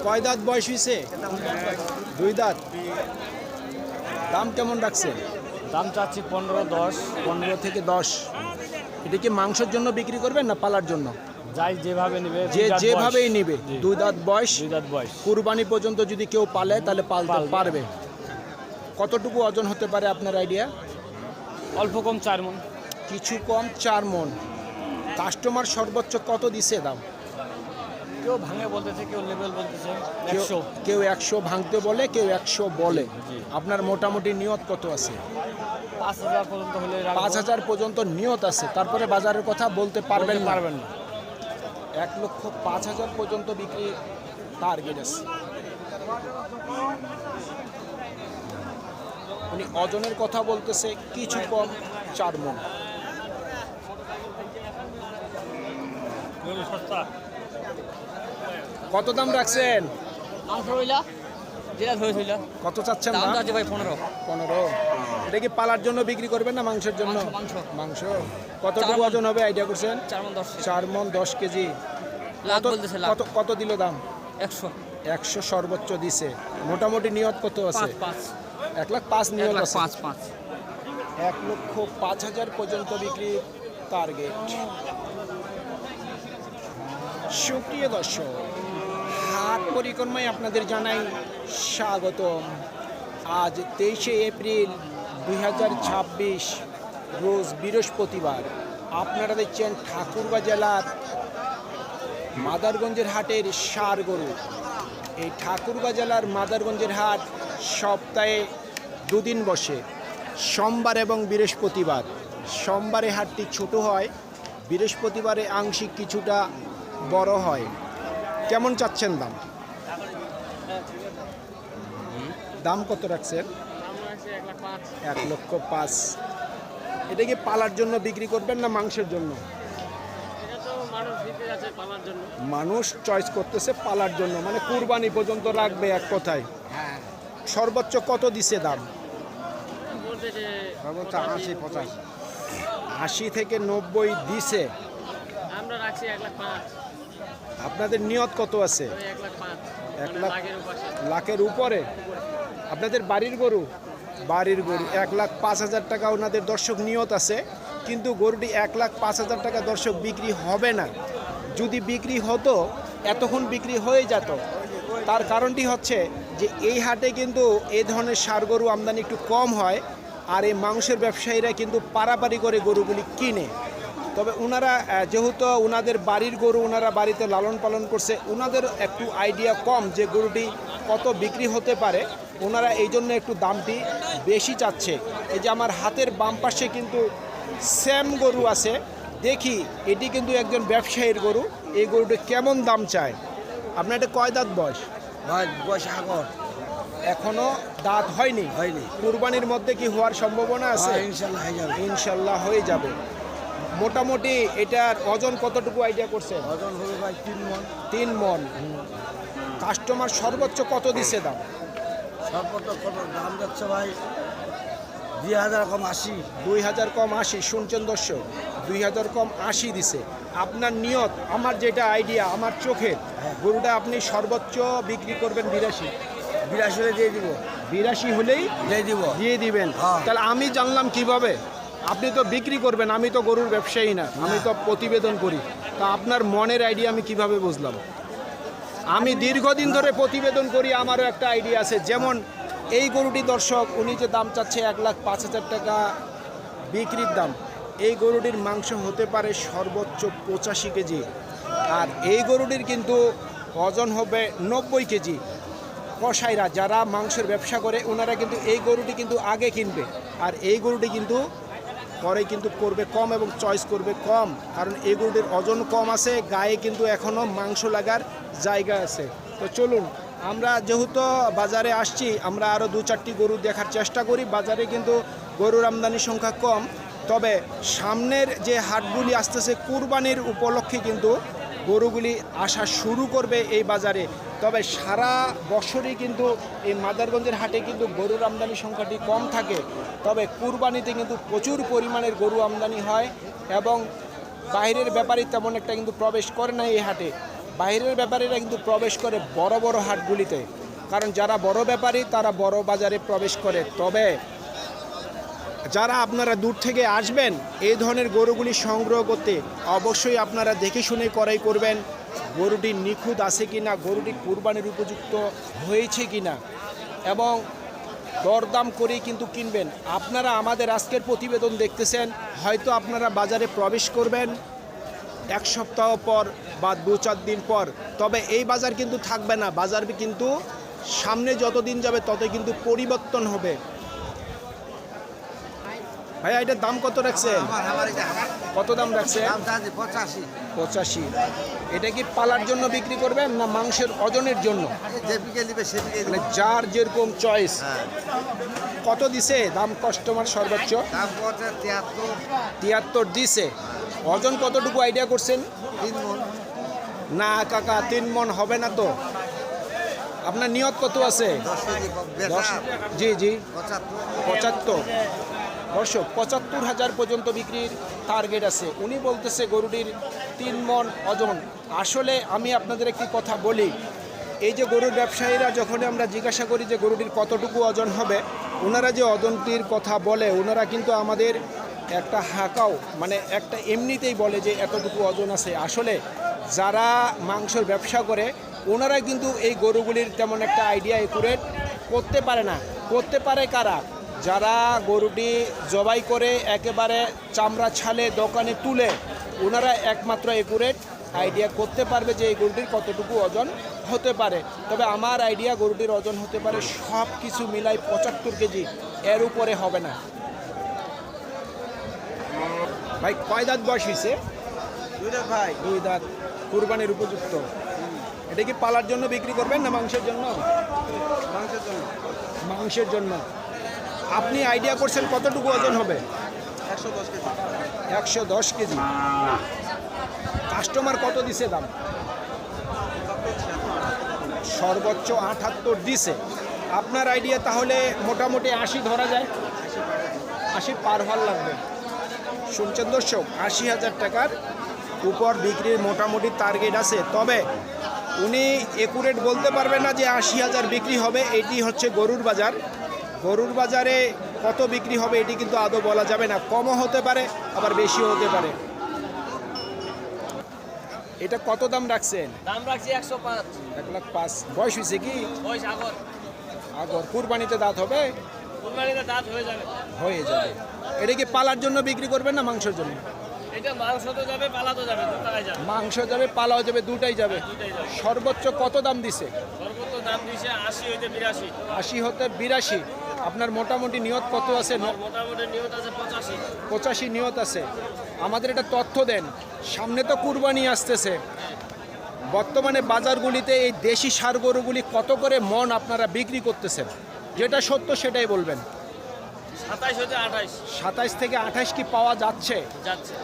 কয় দাঁত বয়স হয়েছে? 2 দাঁত। দাম কেমন রাখছে? দাম চাচ্ছি 15-10। 15 থেকে 10। এটা কি মাংসের জন্য বিক্রি করবেন না পালার জন্য? যাই যেভাবে নেবে, যে যেভাবেই নিবে। 2 দাঁত বয়স। 2 দাঁত বয়স। কুরবানি পর্যন্ত যদি কেউ পালে তাহলে পালতে পারবে। কতটুকু ওজন হতে পারে আপনার আইডিয়া? অল্প কম 4 মণ। কিছু কম 4 মণ। কাস্টমার সর্বোচ্চ কত দিছে দাম? কেউ ভাঙে বলতেছে, কেউ লেভেল বলতেছে 100। কেউ 100 ভাঙতে বলে, কেউ 100 বলে। আপনার মোটামুটি নিয়ত কত আছে? 5000 পর্যন্ত হলে 5000 পর্যন্ত নিয়ত আছে। তারপরে বাজারের কথা বলতে পারবেন না। 1,05,000 পর্যন্ত বিক্রি টার্গেট আছে। উনি ওজনের কথা বলতেছে কিছু কম 4 মণ। কত দাম রাখছেন? কত চাচ্ছেন? ভাই 15। 15। এটা কি পালার জন্য বিক্রি করবেন না মাংসের জন্য? মাংস। কতটুকু ওজন হবে আইডিয়া করছেন? 4 মণ 10 কেজি। কত দিল দাম? 100 সর্বোচ্চ দিছে। মোটামুটি নিয়ত কত আছে? 1,05,000 নিয়ত আছে। 1,05,000 পর্যন্ত বিক্রি টার্গেট। সুপ্রিয় দর্শক, হাট পরিক্রমায় আপনাদের জানাই স্বাগতম। আজ 23শে এপ্রিল 2026 রোজ বৃহস্পতিবার। আপনারা দেখছেন ঠাকুরগাঁ জেলার মাদারগঞ্জের হাটের ষাঁড় গরু। এই ঠাকুরগাঁ জেলার মাদারগঞ্জের হাট সপ্তাহে 2 দিন বসে, সোমবার এবং বৃহস্পতিবার। সোমবারে হাটটি ছোট হয়, বৃহস্পতিবারে আংশিক কিছুটা বড় হয়। কেমন চাচ্ছেন দাম? দাম কত রাখছেন? 1,05,000। এটা কি পালার জন্য বিক্রি করবেন না মাংসের জন্য? মানুষ চয়েস করতেছে পালার জন্য, মানে কুরবানি পর্যন্ত রাখবে এক কথায়। সর্বোচ্চ কত দিছে দাম? 80 থেকে 90 দিছে। আপনাদের নিয়ত কত আছে? 1 লাখের উপরে। আপনাদের বাড়ির গরু? বাড়ির গরু। 1,05,000 টাকা ওনাদের দর্শক নিয়ত আছে, কিন্তু গরুটি 1,05,000 টাকা দর্শক বিক্রি হবে না। যদি বিক্রি হতো এতক্ষণ বিক্রি হয়ে যেত। তার কারণটি হচ্ছে যে এই হাটে কিন্তু এই ধরনের ষাঁড় গরু আমদানি একটু কম হয়, আর এই মাংসের ব্যবসায়ীরা কিন্তু পারাপারি করে গরুগুলি কিনে। তবে ওনারা যেহেতু ওনাদের বাড়ির গরু ওনারা বাড়িতে লালন পালন করছে, ওনাদের একটু আইডিয়া কম যে গরুটি কত বিক্রি হতে পারে। ওনারা এই জন্য একটু দামটি বেশি চাচ্ছে। এই যে আমার হাতের বাম পাশে কিন্তু সেম গরু আছে, দেখি এটি কিন্তু একজন ব্যবসায়ীর গরু। এই গরুটি কেমন দাম চায়? আপনার এটা কয় দাঁত বয়স? বয়স এখনো দাঁত হয়নি। কুরবানির মধ্যে কি হওয়ার সম্ভাবনা আছে? ইনশাল্লাহ হয়ে যাবে। মোটামুটি এটার ওজন কতটুকু আইডিয়া করছেন? ওজন হবে ভাই 3 মণ। 3 মণ। কাস্টমার সর্বোচ্চ কত দিছে দাম? সর্বোচ্চ কত দাম যাচ্ছে ভাই? 2,000 কম 80। 2,000 কম 80। শুনছেন দর্শক, 2,000 কম 80 দিছে। আপনার নিয়ত, আমার যেটা আইডিয়া আমার চোখের, গরুটা আপনি সর্বোচ্চ বিক্রি করবেন 82। 82 হলে দিয়ে দিব। 82 হলেই দিয়ে দিবেন। তাহলে আমি জানলাম কিভাবে? আপনি তো বিক্রি করবেন, আমি তো গরুর ব্যবসায়ী না, আমি তো প্রতিবেদন করি। তা আপনার মনের আইডিয়া আমি কিভাবে বুঝলাম? আমি দীর্ঘদিন ধরে প্রতিবেদন করি, আমারও একটা আইডিয়া আছে। যেমন এই গরুটি দর্শক উনি যে দাম চাচ্ছে 1,05,000 টাকা বিক্রির দাম, এই গরুটির মাংস হতে পারে সর্বোচ্চ 85 কেজি। আর এই গরুটির কিন্তু ওজন হবে 90 কেজি। কসাইরা যারা মাংসের ব্যবসা করে ওনারা কিন্তু এই গরুটি কিন্তু আগে কিনবে, আর এই গরুটি কিন্তু পরে কিন্তু করবে কম এবং চয়েস করবে কম, কারণ এই গরুটির ওজন কম আছে, গায়ে কিন্তু এখনও মাংস লাগার জায়গা আছে। তো চলুন, আমরা যেহেতু বাজারে আসছি, আমরা আরও 2-4টি গরু দেখার চেষ্টা করি। বাজারে কিন্তু গরুর আমদানির সংখ্যা কম, তবে সামনের যে হাটগুলি আসতেছে কুরবানির উপলক্ষে কিন্তু গরুগুলি আসা শুরু করবে এই বাজারে। তবে সারা বছরই কিন্তু এই মাদারগঞ্জের হাটে কিন্তু গরুর আমদানির সংখ্যাটি কম থাকে, তবে কুরবানিতে কিন্তু প্রচুর পরিমাণের গরু আমদানি হয় এবং বাইরের ব্যাপারী তেমন একটা কিন্তু প্রবেশ করে না এই হাটে। বাইরের ব্যাপারীরা কিন্তু প্রবেশ করে বড় বড় হাটগুলিতে, কারণ যারা বড় ব্যাপারী তারা বড় বাজারে প্রবেশ করে। তবে যারা আপনারা দূর থেকে আসবেন এই ধরনের গরুগুলি সংগ্রহ করতে, অবশ্যই আপনারা দেখে শুনে ক্রয় করবেন। গরুটি নিখুঁত আছে কিনা, গরুটি কুরবানির উপযুক্ত হয়েছে কিনা, এবং দরদাম করেই কিন্তু কিনবেন। আপনারা আমাদের আজকের প্রতিবেদন দেখতেছেন, হয়তো আপনারা বাজারে প্রবেশ করবেন এক সপ্তাহ পর বা 2-4 দিন পর, তবে এই বাজার কিন্তু থাকবে না। বাজার কিন্তু সামনে যত দিন যাবে তত কিন্তু পরিবর্তন হবে। ভাইয়া এটার দাম কত রাখছেন? কত দাম রাখছেন? 85। এটা কি পালার জন্য বিক্রি করবেন না মাংসের ওজনের জন্য? মানে যার যেরকম চয়েস। কত দিছে দাম কাস্টমার সর্বোচ্চ? 73 দিছে। ওজন কতটুকু আইডিয়া করছেন? 3 মণ। না কাকা, 3 মণ হবে না তো। আপনার নিয়ত কত আছে? 10 জি জি 75। 75। দর্শক 75,000 পর্যন্ত বিক্রির টার্গেট আছে। উনি বলতেছে গরুটির 3 মণ ওজন। আসলে আমি আপনাদের একটি কথা বলি, এই যে গরুর ব্যবসায়ীরা যখন আমরা জিজ্ঞাসা করি যে গরুটির কতটুকু ওজন হবে, ওনারা যে ওজনটির কথা বলে ওনারা কিন্তু আমাদের একটা হাঁকাও, মানে একটা এমনিতেই বলে যে এতটুকু ওজন আছে। আসলে যারা মাংসের ব্যবসা করে ওনারা কিন্তু এই গরুগুলির তেমন একটা আইডিয়া একুরেট করতে পারে না। করতে পারে কারা? যারা গরুটি জবাই করে একেবারে চামড়া ছালে দোকানে তুলে, ওনারা একমাত্র একুরেট আইডিয়া করতে পারবে যে এই গরুটির কতটুকু ওজন হতে পারে। তবে আমার আইডিয়া গরুটির ওজন হতে পারে সব কিছু মিলাই 75 কেজি, এর উপরে হবে না। ভাই কয় দাঁত বয়স হয়েছে? 2 দাঁত ভাই। 2 দাঁত। কুরবানির উপযুক্ত। এটা কি পালার জন্য বিক্রি করবেন না মাংসের জন্য? মাংসের জন্য। মাংসের জন্য। আপনি আইডিয়া করছেন কতটুকু ওজন হবে? 110 কেজি। 110 কেজি। কাস্টমার কত দিছে দাম? সর্বোচ্চ 78 দিছে। আপনার আইডিয়া তাহলে মোটামুটি 80 ধরা যায়? 80 পার হওয়ার লাগবে। শুনছেন দর্শক, 80,000 টাকার উপর বিক্রির মোটামুটি টার্গেট আছে। তবে উনি একুরেট বলতে পারবেন না যে 80,000 বিক্রি হবে। এটি হচ্ছে গরুর বাজার। গরুর বাজারে কত বিক্রি হবে এটি কিন্তু আদৌ বলা যাবে না। কমও হতে পারে আবার বেশিও হতে পারে। এটা কত দাম রাখছেন? দাম রাখছি 105। 1,05,000। বয়স হয়েছে কি? বয়স আগর। আগর। কুরবানিতে দাঁত হবে? কুরবানিতে দাঁত হয়ে যাবে। হয়ে যাবে। এটা কি পালার জন্য বিক্রি করবেন না মাংসের জন্য? এটা মাংস তো যাবে, পালা তো যাবে, 2 টাকায় যাবে। মাংস যাবে, পালাও যাবে, দুটাই যাবে। দুটাই যাবে। সর্বোচ্চ কত দাম দিছে? সর্বোচ্চ দাম দিছে 80 হইতে 82। 80 হতে 82। আপনার মোটামুটি নিয়ত কত আছে? মোটামুটি নিয়ত আছে 85। 85 নিয়ত আছে। আমাদের এটা তথ্য দেন। সামনে তো কুরবানি আসতেছে। বর্তমানে বাজারগুলিতে এই দেশি ষাঁড় গরুগুলি কত করে মন আপনারা বিক্রি করতেছেন? যেটা সত্য সেটাই বলবেন। 27 হইতে 28 27 থেকে 28 কি পাওয়া যাচ্ছে? যাচ্ছে।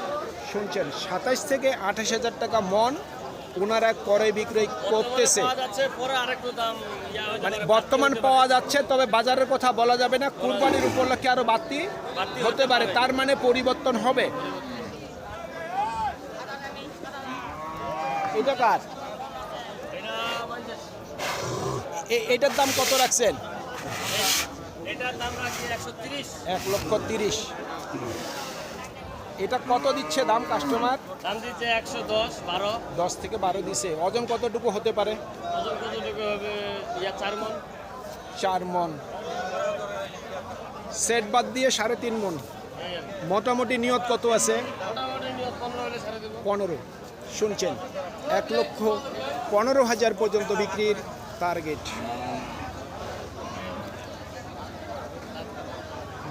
শুনছেন, 27 থেকে 28,000 টাকা মন ওনারা ক্রয় বিক্রয় করতেছে। পাওয়া যাচ্ছে, পরে আরেকটু দাম মানে বর্তমান পাওয়া যাচ্ছে, তবে বাজারের কথা বলা যাবে না। কুরবানির উপলক্ষে আরো বাড়তি হতে পারে, তার মানে পরিবর্তন হবে। এটা কার? এটার দাম কত রাখছেন? এটার দাম রাখছি 130। 1,30,000। এটা কত দিচ্ছে দাম কাস্টমার? দাম দিচ্ছে 110, 12। 10 থেকে 12 দিছে। ওজন কতটুকু হতে পারে? ওজন কতটুকু হবে? 4 মণ। 4 মণ। সেট বাদ দিয়ে 3.5 মণ। মোটামুটি নিয়ত কত আছে? মোটামুটি নিয়ত 15 হলে ছেড়ে দেবো। 15। শুনছেন, 1,15,000 পর্যন্ত বিক্রির টার্গেট।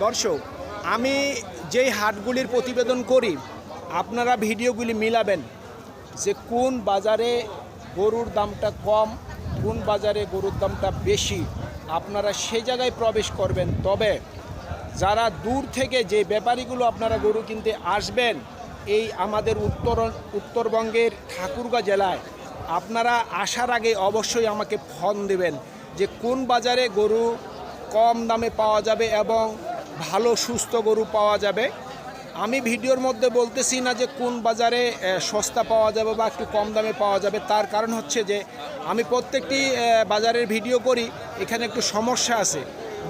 দর্শক, আমি যেই হাটগুলির প্রতিবেদন করি আপনারা ভিডিওগুলি মিলাবেন যে কোন বাজারে গরুর দামটা কম, কোন বাজারে গরুর দামটা বেশি। আপনারা সেই জায়গায় প্রবেশ করবেন। তবে যারা দূর থেকে যে ব্যাপারীগুলো আপনারা গরু কিনতে আসবেন এই আমাদের উত্তরবঙ্গের ঠাকুরগাঁ জেলায়, আপনারা আসার আগে অবশ্যই আমাকে ফোন দেবেন যে কোন বাজারে গরু কম দামে পাওয়া যাবে এবং ভালো সুস্থ গরু পাওয়া যাবে। আমি ভিডিওর মধ্যে বলতেছি না যে কোন বাজারে সস্তা পাওয়া যাবে বা একটু কম দামে পাওয়া যাবে, তার কারণ হচ্ছে যে আমি প্রত্যেকটি বাজারের ভিডিও করি, এখানে একটু সমস্যা আছে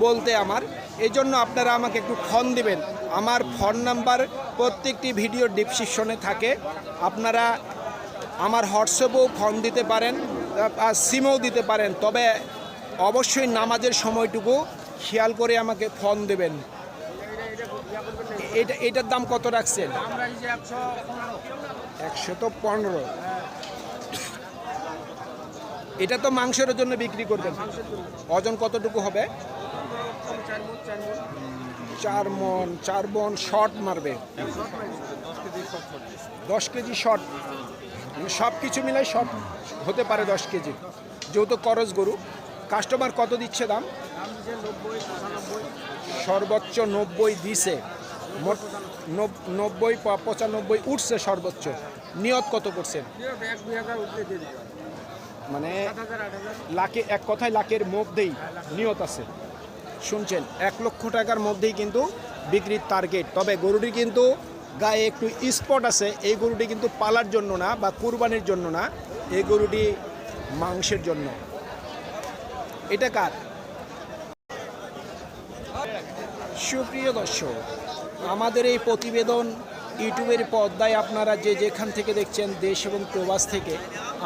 বলতে আমার, এই জন্য আপনারা আমাকে একটু ফোন দিবেন। আমার ফোন নাম্বার প্রত্যেকটি ভিডিওর ডিসক্রিপশনে থাকে, আপনারা আমার হোয়াটসঅ্যাপেও ফোন দিতে পারেন আর সিমও দিতে পারেন, তবে অবশ্যই নামাজের সময়টুকু খেয়াল করে আমাকে ফোন দেবেন। এটার দাম কত রাখছেন? 115। এটা তো মাংসের জন্য বিক্রি করবেন। ওজন কতটুকু হবে? 4 মণ শর্ট মারবে। 10 কেজি শর্ট, সব কিছু মিলাই শর্ট হতে পারে 10 কেজি, যেহেতু করজ গরু। কাস্টমার কত দিচ্ছে দাম? সর্বোচ্চ 90 দিছে, মোট 90 95 উঠছে সর্বোচ্চ। নিয়ত কত করছেন? মানে লাখে, এক কথায় লাখের মধ্যেই নিয়ত আছে। শুনছেন, 1 লক্ষ টাকার মধ্যেই কিন্তু বিক্রির টার্গেট। তবে গরুটি কিন্তু গায়ে একটু স্পট আছে। এই গরুটি কিন্তু পালার জন্য না বা কুরবানির জন্য না, এই গরুটি মাংসের জন্য। এটা কার? সুপ্রিয় দর্শক, আমাদের এই প্রতিবেদন ইউটিউবের পর্দায় আপনারা যে যেখান থেকে দেখছেন, দেশ এবং প্রবাস থেকে,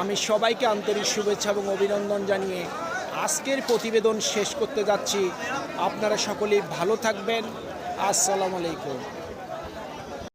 আমি সবাইকে আন্তরিক শুভেচ্ছা এবং অভিনন্দন জানিয়ে আজকের প্রতিবেদন শেষ করতে যাচ্ছি। আপনারা সকলেই ভালো থাকবেন। আসসালামু আলাইকুম।